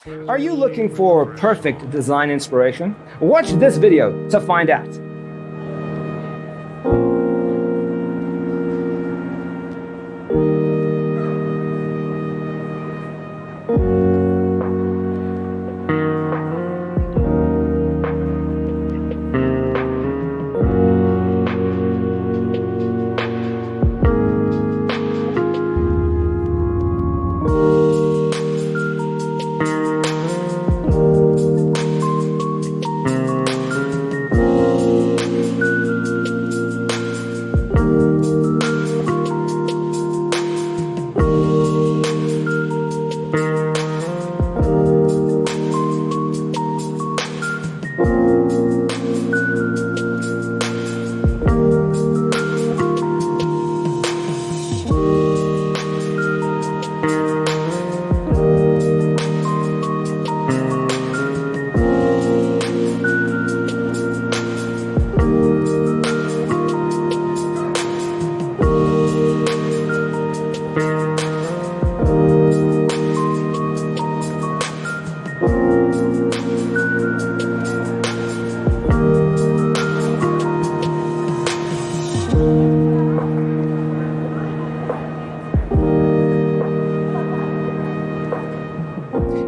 Are you looking for perfect design inspiration? Watch this video to find out.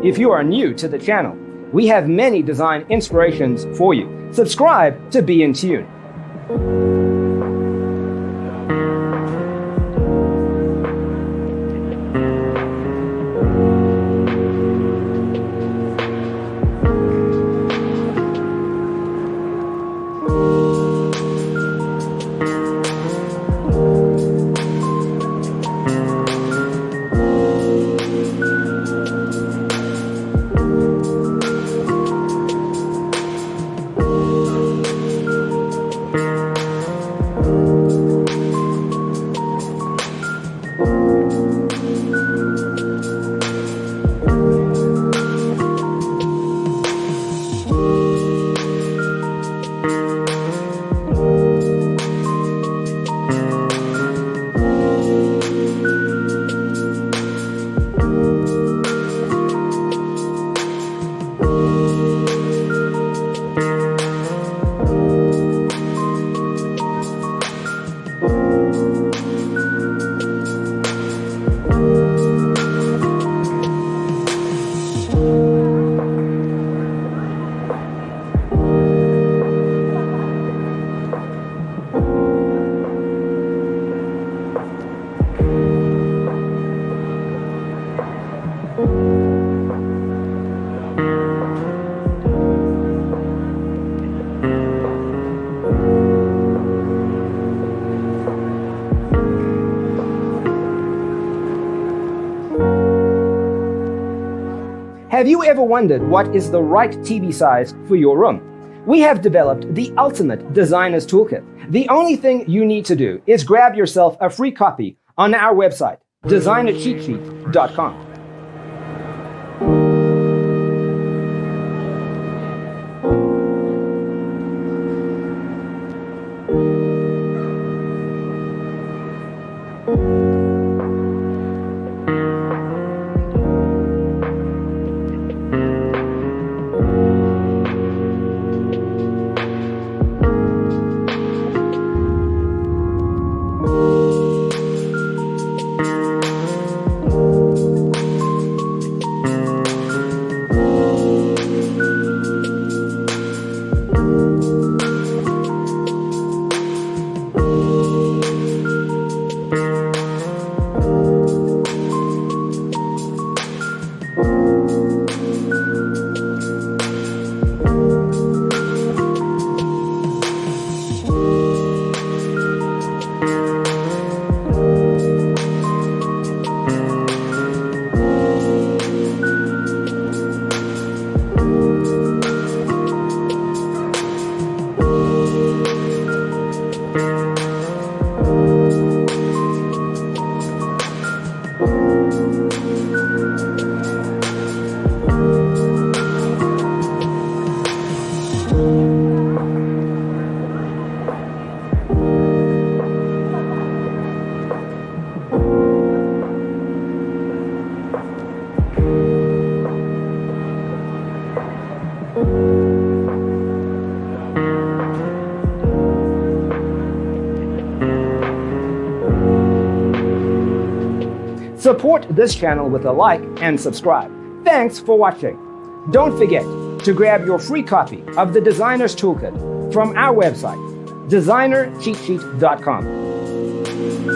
If you are new to the channel, we have many design inspirations for you. Subscribe to be in tune. Have you ever wondered what is the right TV size for your room? We have developed the ultimate designer's toolkit. The only thing you need to do is grab yourself a free copy on our website, designercheatsheet.com. Support this channel with a like and subscribe. Thanks for watching. Don't forget to grab your free copy of the Designer's Toolkit from our website, designercheatsheet.com.